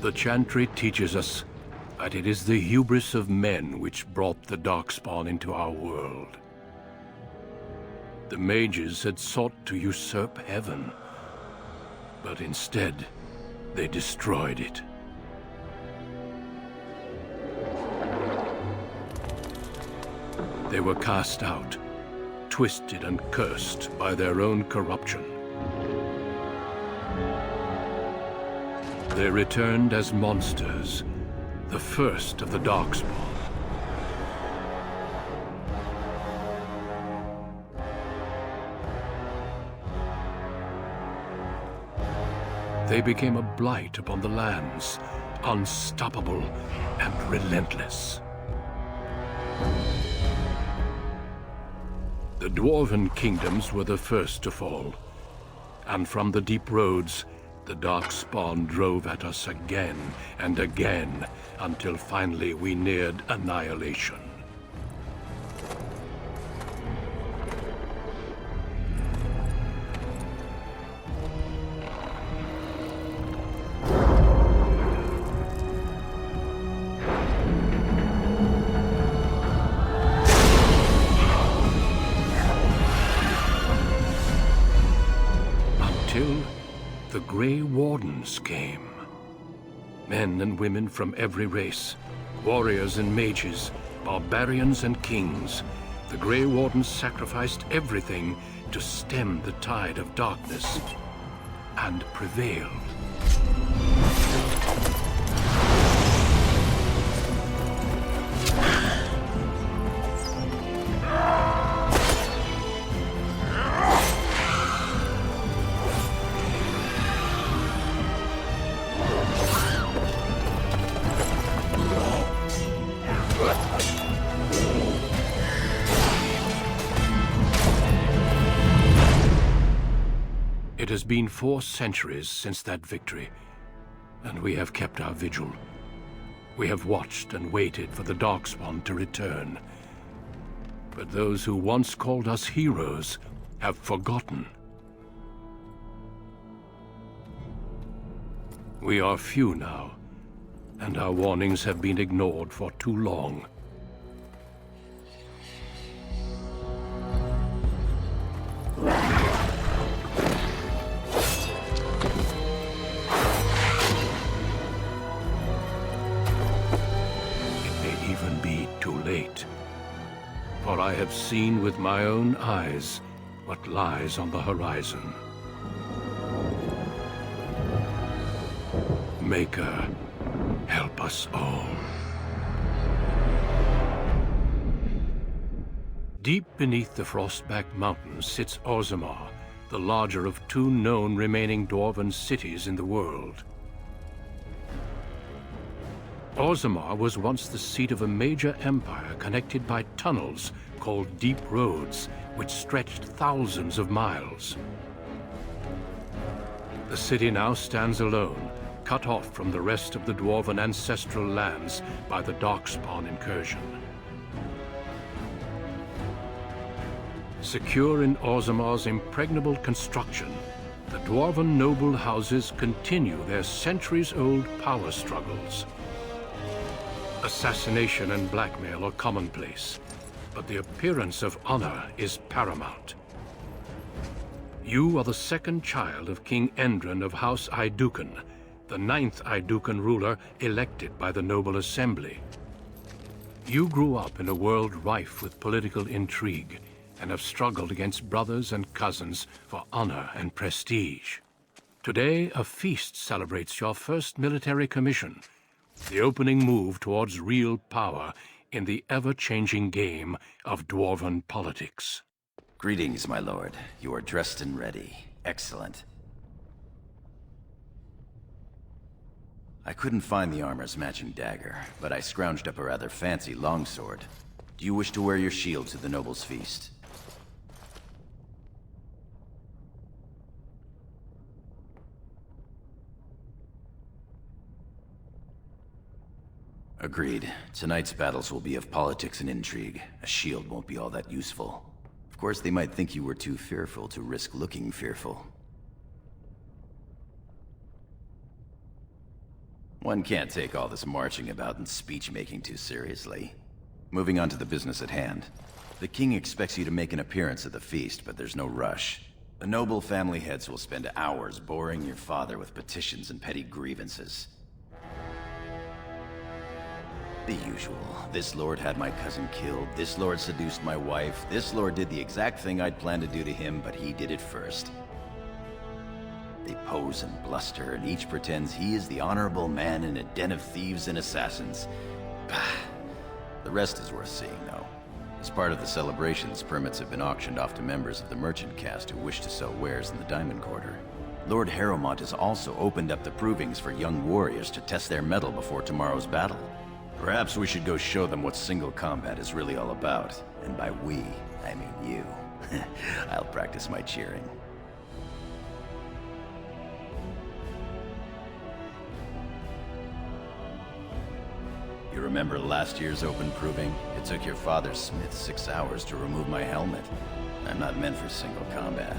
The Chantry teaches us that it is the hubris of men which brought the Darkspawn into our world. The mages had sought to usurp heaven, but instead, they destroyed it. They were cast out, twisted and cursed by their own corruption. They returned as monsters, the first of the Darkspawn. They became a blight upon the lands, unstoppable and relentless. The Dwarven kingdoms were the first to fall, and from the deep roads, the Darkspawn drove at us again and again, until finally we neared annihilation. The Grey Wardens came. Men and women from every race, warriors and mages, barbarians and kings. The Grey Wardens sacrificed everything to stem the tide of darkness, and prevailed. It has been 4 centuries since that victory, and we have kept our vigil. We have watched and waited for the Darkspawn to return. But those who once called us heroes have forgotten. We are few now, and our warnings have been ignored for too long. For I have seen with my own eyes what lies on the horizon. Maker, help us all. Deep beneath the Frostback Mountains sits Orzammar, the larger of 2 known remaining Dwarven cities in the world. Orzammar was once the seat of a major empire connected by tunnels called Deep Roads, which stretched thousands of miles. The city now stands alone, cut off from the rest of the Dwarven ancestral lands by the Darkspawn incursion. Secure in Orzammar's impregnable construction, the Dwarven noble houses continue their centuries-old power struggles. Assassination and blackmail are commonplace, but the appearance of honor is paramount. You are the 2nd child of King Endren of House Edukan, the 9th Edukan ruler elected by the Noble Assembly. You grew up in a world rife with political intrigue and have struggled against brothers and cousins for honor and prestige. Today, a feast celebrates your first military commission, the opening move towards real power in the ever-changing game of Dwarven politics. Greetings, my lord. You are dressed and ready. Excellent. I couldn't find the armor's matching dagger, but I scrounged up a rather fancy longsword. Do you wish to wear your shield to the noble's feast? Agreed. Tonight's battles will be of politics and intrigue. A shield won't be all that useful. Of course, they might think you were too fearful to risk looking fearful. One can't take all this marching about and speech-making too seriously. Moving on to the business at hand. The king expects you to make an appearance at the feast, but there's no rush. The noble family heads will spend hours boring your father with petitions and petty grievances. The usual. This lord had my cousin killed, this lord seduced my wife, this lord did the exact thing I'd planned to do to him, but he did it first. They pose and bluster, and each pretends he is the honorable man in a den of thieves and assassins. The rest is worth seeing, though. As part of the celebrations, permits have been auctioned off to members of the merchant caste who wish to sell wares in the Diamond Quarter. Lord Harrowmont has also opened up the provings for young warriors to test their mettle before tomorrow's battle. Perhaps we should go show them what single combat is really all about. And by we, I mean you. I'll practice my cheering. You remember last year's open proving? It took your father's smith 6 hours to remove my helmet. I'm not meant for single combat.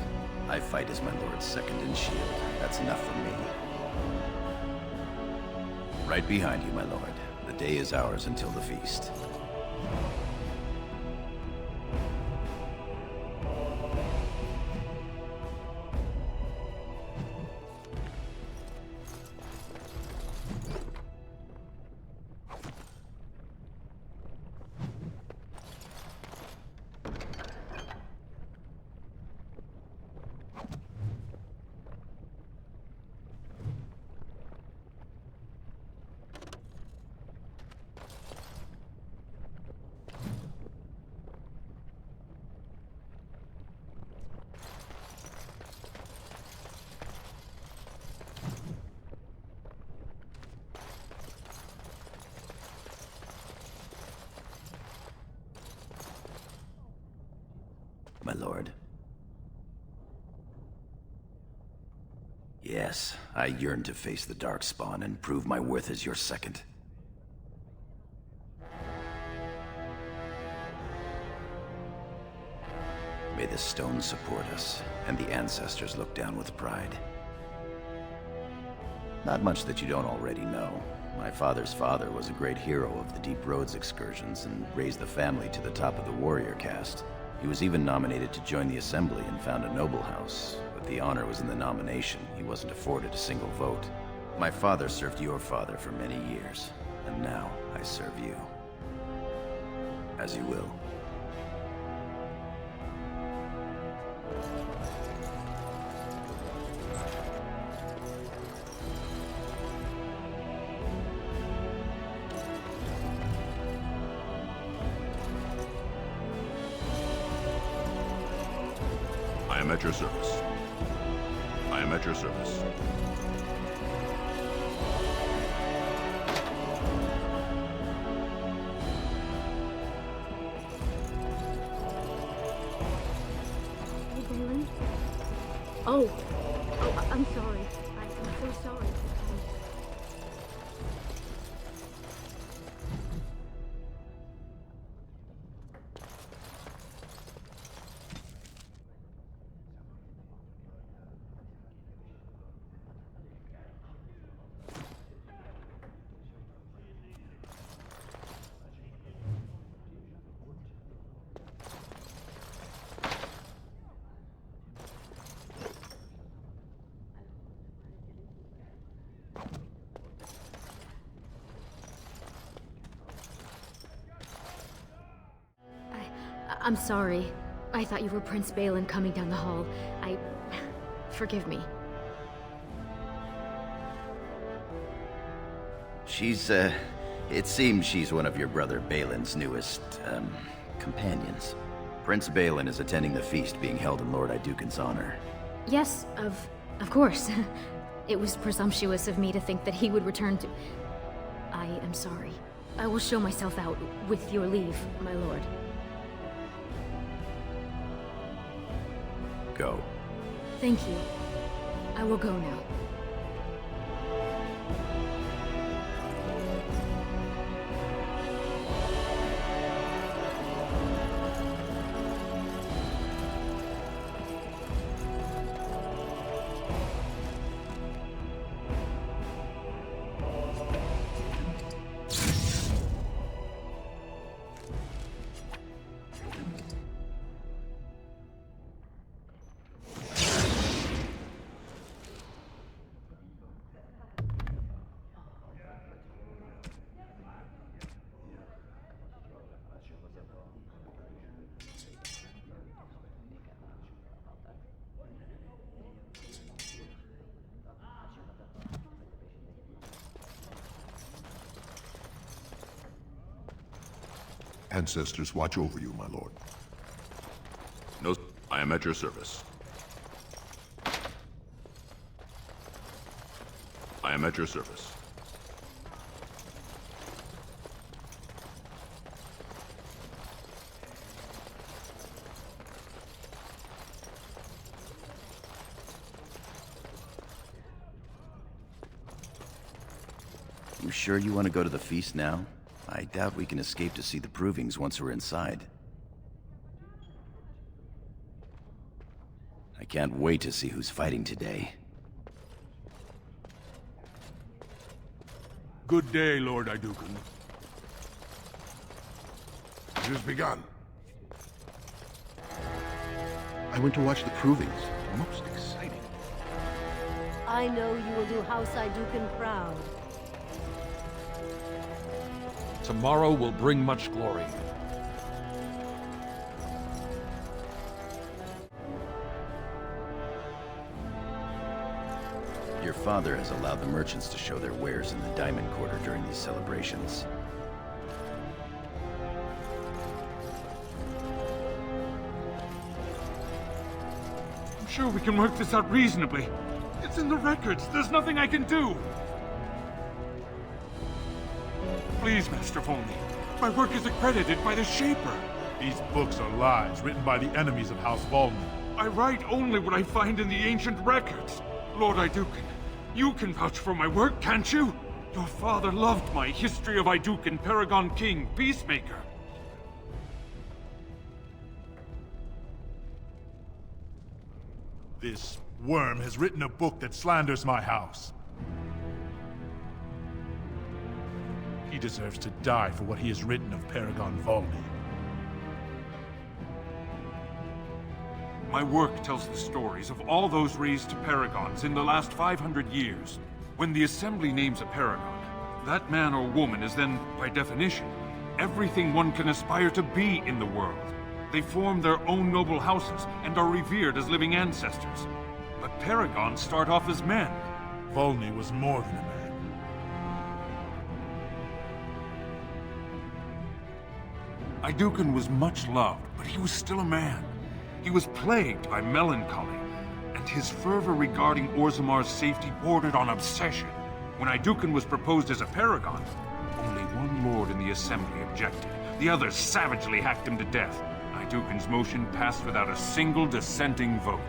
I fight as my lord's second in shield. That's enough for me. Right behind you, my lord. The day is ours until the feast. My lord. Yes, I yearn to face the Darkspawn and prove my worth as your second. May the stones support us, and the ancestors look down with pride. Not much that you don't already know. My father's father was a great hero of the Deep Roads excursions and raised the family to the top of the warrior caste. He was even nominated to join the assembly and found a noble house, but the honor was in the nomination. He wasn't afforded a single vote. My father served your father for many years, and now I serve you. As you will. I am at your service. I am at your service. Hey, Balin. Oh, I'm sorry. I'm so sorry. I'm sorry. I thought you were Prince Balin coming down the hall. Forgive me. It seems she's one of your brother Balin's newest, companions. Prince Balin is attending the feast being held in Lord Idukan's honor. Yes, of course. It was presumptuous of me to think that he would return to... I am sorry. I will show myself out, with your leave, my lord. Go. Thank you. I will go now. Ancestors watch over you, my lord. No, I am at your service. I am at your service. You sure you want to go to the feast now? I doubt we can escape to see the provings once we're inside. I can't wait to see who's fighting today. Good day, Lord Idukan. It has begun. I went to watch the provings. Most exciting. I know you will do House Idukan proud. Tomorrow will bring much glory. Your father has allowed the merchants to show their wares in the Diamond Quarter during these celebrations. I'm sure we can work this out reasonably. It's in the records. There's nothing I can do. Please, Master Volney. My work is accredited by the Shaper. These books are lies written by the enemies of House Volney. I write only what I find in the ancient records. Lord Idukan, you can vouch for my work, can't you? Your father loved my History of Idukan, Paragon King, Peacemaker. This worm has written a book that slanders my house. He deserves to die for what he has written of Paragon Volney. My work tells the stories of all those raised to paragons in the last 500 years. When the Assembly names a paragon, that man or woman is then, by definition, everything one can aspire to be in the world. They form their own noble houses and are revered as living ancestors. But paragons start off as men. Volney was more than a man. Idukan was much loved, but he was still a man. He was plagued by melancholy, and his fervor regarding Orzamar's safety bordered on obsession. When Idukan was proposed as a paragon, only one lord in the assembly objected. The others savagely hacked him to death. Idukan's motion passed without a single dissenting vote.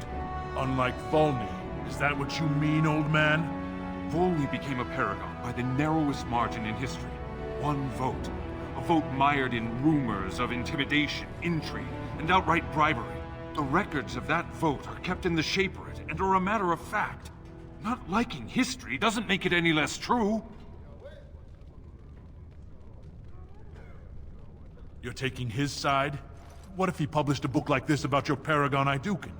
Unlike Volney, is that what you mean, old man? Volney became a paragon by the narrowest margin in history. One vote. A vote mired in rumors of intimidation, intrigue, and outright bribery. The records of that vote are kept in the Shaperate and are a matter of fact. Not liking history doesn't make it any less true. You're taking his side? What if he published a book like this about your paragon Idukan?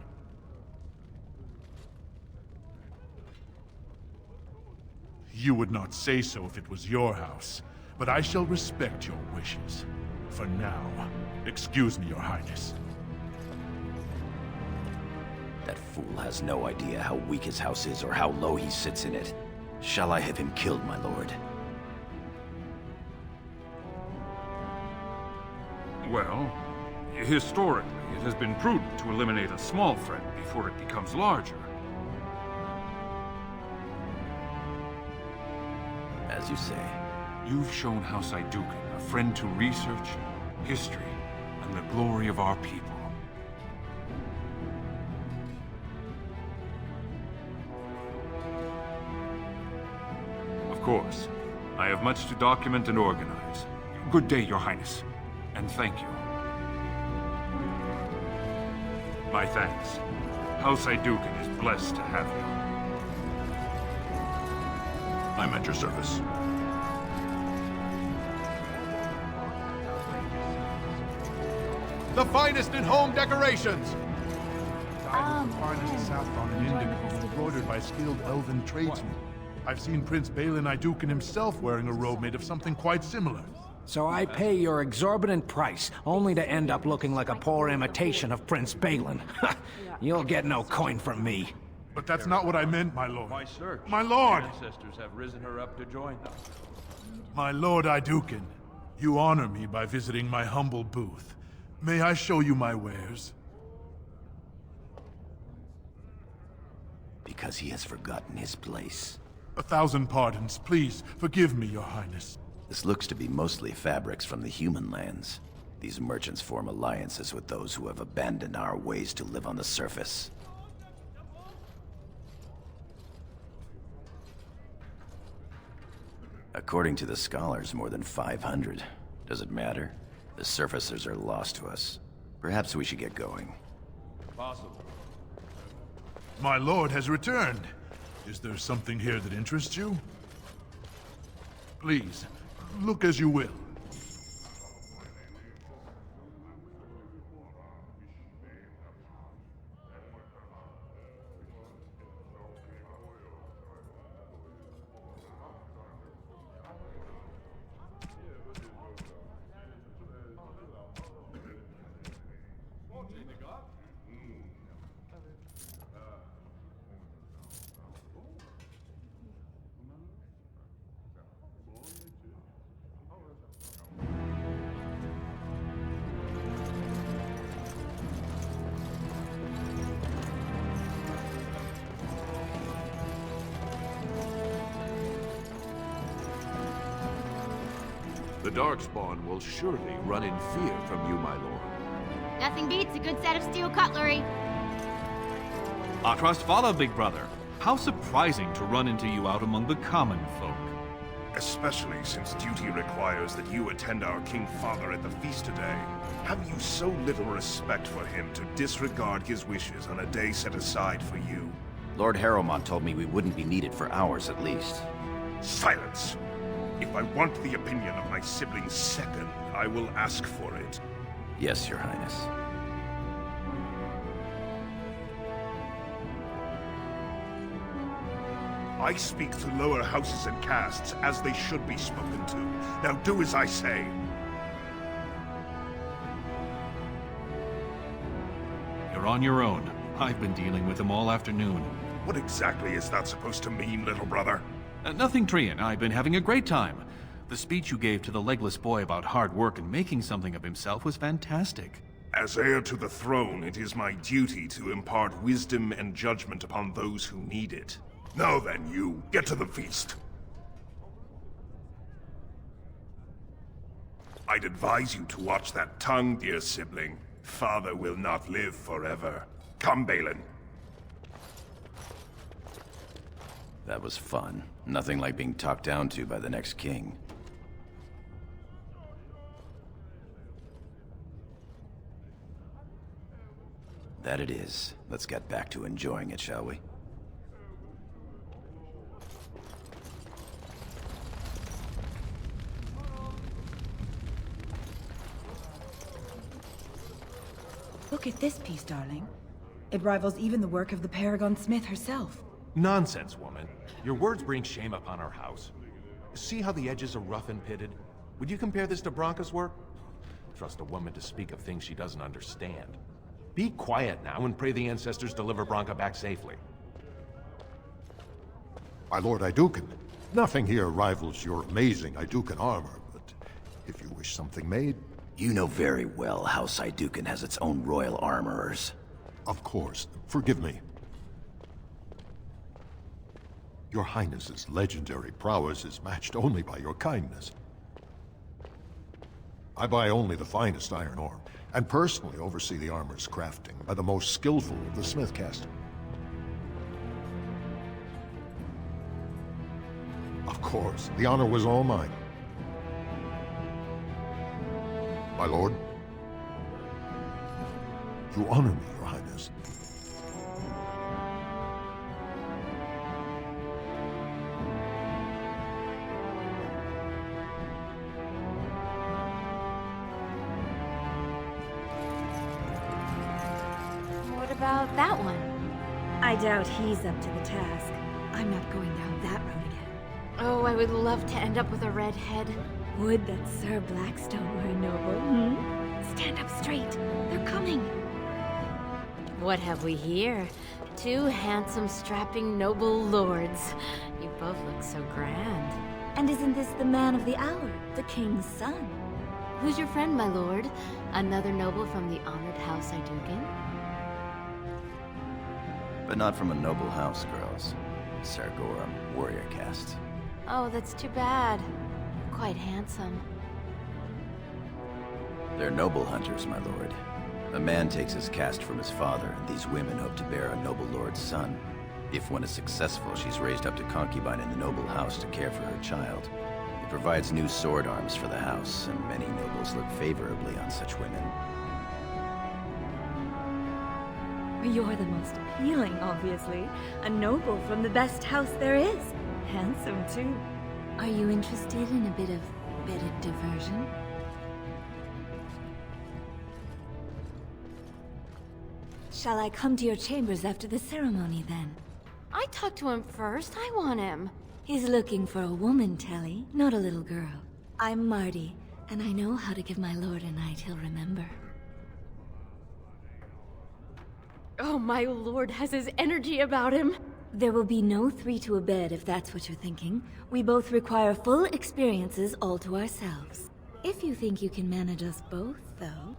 You would not say so if it was your house, but I shall respect your wishes. For now, excuse me, Your Highness. That fool has no idea how weak his house is or how low he sits in it. Shall I have him killed, my lord? Well, historically, it has been prudent to eliminate a small threat before it becomes larger. As you say. You've shown House Idukan a friend to research, history, and the glory of our people. Of course, I have much to document and organize. Good day, Your Highness, and thank you. My thanks. House Idukan is blessed to have you. I'm at your service. The finest in home decorations! Diamond the finest saffron and indigo embroidered by skilled elven tradesmen. I've seen Prince Balin Idukan himself wearing a robe made of something quite similar. So I pay your exorbitant price, only to end up looking like a poor imitation of Prince Balin. You'll get no coin from me. But that's not what I meant, my lord. By search, My lord! ancestors have risen her up to join them. My lord Idukan, You honor me by visiting my humble booth. May I show you my wares? Because he has forgotten his place. 1,000 pardons. Please, forgive me, Your Highness. This looks to be mostly fabrics from the human lands. These merchants form alliances with those who have abandoned our ways to live on the surface. According to the scholars, more than 500. Does it matter? The surfacers are lost to us. Perhaps we should get going. Possible. My lord has returned. Is there something here that interests you? Please, look as you will. The Darkspawn will surely run in fear from you, my lord. Nothing beats a good set of steel cutlery. Our trust follow, big brother. How surprising to run into you out among the common folk. Especially since duty requires that you attend our King Father at the feast today. Have you so little respect for him to disregard his wishes on a day set aside for you? Lord Harrowmont told me we wouldn't be needed for hours at least. Silence! If I want the opinion of my sibling's second, I will ask for it. Yes, Your Highness. I speak to lower houses and castes as they should be spoken to. Now do as I say. You're on your own. I've been dealing with them all afternoon. What exactly is that supposed to mean, little brother? Nothing, Trian. I've been having a great time. The speech you gave to the legless boy about hard work and making something of himself was fantastic. As heir to the throne, it is my duty to impart wisdom and judgment upon those who need it. Now then, you, get to the feast. I'd advise you to watch that tongue, dear sibling. Father will not live forever. Come, Balin. That was fun. Nothing like being talked down to by the next king. That it is. Let's get back to enjoying it, shall we? Look at this piece, darling. It rivals even the work of the Paragon Smith herself. Nonsense, woman. Your words bring shame upon our house. See how the edges are rough and pitted? Would you compare this to Branca's work? Trust a woman to speak of things she doesn't understand. Be quiet now and pray the ancestors deliver Branca back safely. My lord Idukan, nothing here rivals your amazing Idukan armor, but if you wish something made... You know very well House Idukan has its own royal armorers. Of course. Forgive me. Your Highness's legendary prowess is matched only by your kindness. I buy only the finest iron ore, and personally oversee the armor's crafting by the most skillful of the smith caste. Of course, the honor was all mine. My lord, you honor me, Your Highness. What about that one? I doubt he's up to the task. I'm not going down that road again. Oh, I would love to end up with a red head. Would that Sir Blackstone were a noble, Stand up straight. They're coming. What have we here? Two handsome, strapping, noble lords. You both look so grand. And isn't this the man of the hour, the king's son? Who's your friend, my lord? Another noble from the honored House Idukan? But not from a noble house, girls. Sargorum, warrior caste. Oh, that's too bad. Quite handsome. They're noble hunters, my lord. A man takes his caste from his father, and these women hope to bear a noble lord's son. If one is successful, she's raised up to concubine in the noble house to care for her child. It provides new sword arms for the house, and many nobles look favorably on such women. You're the most appealing, obviously. A noble from the best house there is. Handsome, too. Are you interested in a bit of diversion? Shall I come to your chambers after the ceremony, then? I talked to him first. I want him. He's looking for a woman, Telly, not a little girl. I'm Marty, and I know how to give my lord a night he'll remember. Oh, my lord has his energy about him. There will be no 3 to a bed, if that's what you're thinking. We both require full experiences all to ourselves. If you think you can manage us both, though...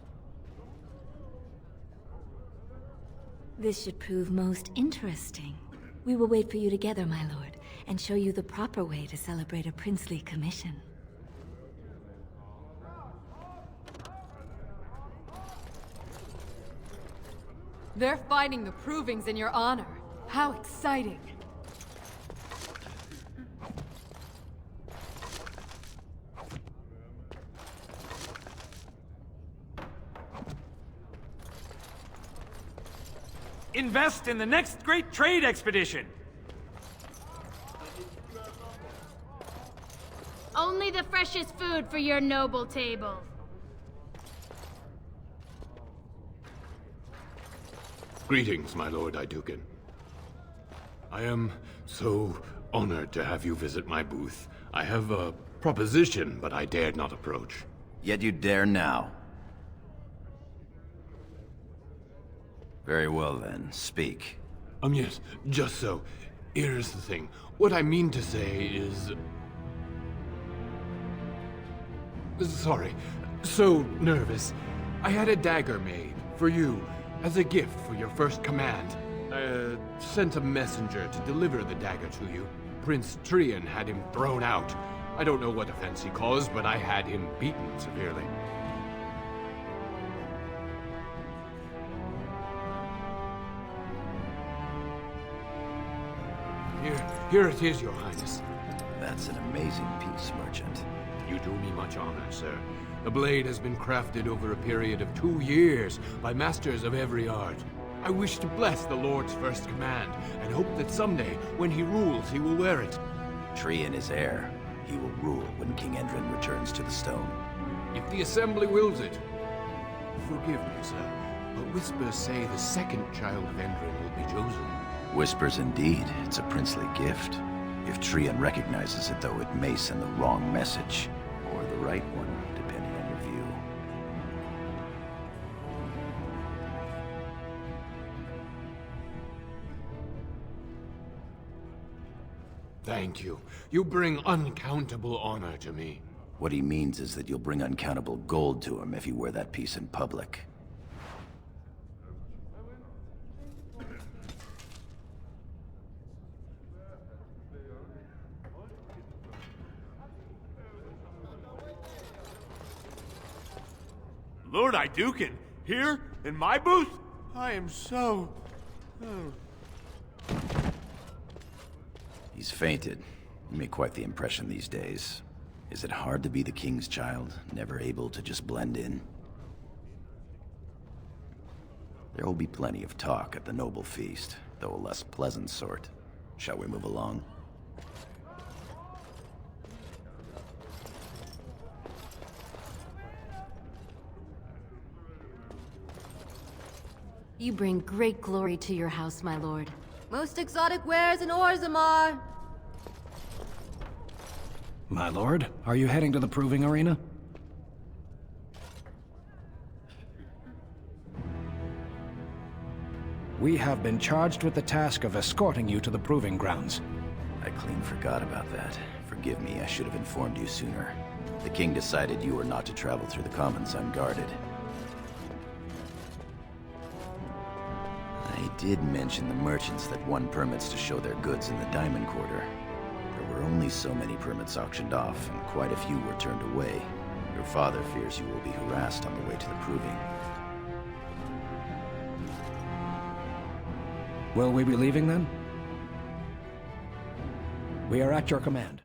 This should prove most interesting. We will wait for you together, my lord, and show you the proper way to celebrate a princely commission. They're finding the provings in your honor. How exciting! Invest in the next great trade expedition! Only the freshest food for your noble table. Greetings, my lord Idukan. I am so honored to have you visit my booth. I have a proposition, but I dared not approach. Yet you dare now. Very well then, speak. Yes, just so. Here's the thing. What I mean to say is... Sorry. So nervous. I had a dagger made, for you, as a gift for your first command. I sent a messenger to deliver the dagger to you. Prince Trian had him thrown out. I don't know what offense he caused, but I had him beaten severely. Here it is, your highness. That's an amazing piece, merchant. You do me much honor, sir. The blade has been crafted over a period of 2 years by masters of every art. I wish to bless the Lord's first command, and hope that someday, when he rules, he will wear it. Trian is heir. He will rule when King Endrin returns to the stone. If the assembly wills it. Forgive me, sir, but whispers say the second child of Endrin will be chosen. Whispers indeed. It's a princely gift. If Trian recognizes it, though, it may send the wrong message. Or the right one, depending on your view. Thank you. You bring uncountable honor to me. What he means is that you'll bring uncountable gold to him if you wear that piece in public. Lord Idukan, here, in my booth? I am so... He's fainted. You make quite the impression these days. Is it hard to be the king's child, never able to just blend in? There will be plenty of talk at the noble feast, though a less pleasant sort. Shall we move along? You bring great glory to your house, my lord. Most exotic wares in Orzammar! My lord, are you heading to the proving arena? We have been charged with the task of escorting you to the proving grounds. I clean forgot about that. Forgive me, I should have informed you sooner. The king decided you were not to travel through the commons unguarded. I did mention the merchants that won permits to show their goods in the Diamond Quarter. There were only so many permits auctioned off, and quite a few were turned away. Your father fears you will be harassed on the way to the proving. Will we be leaving then? We are at your command.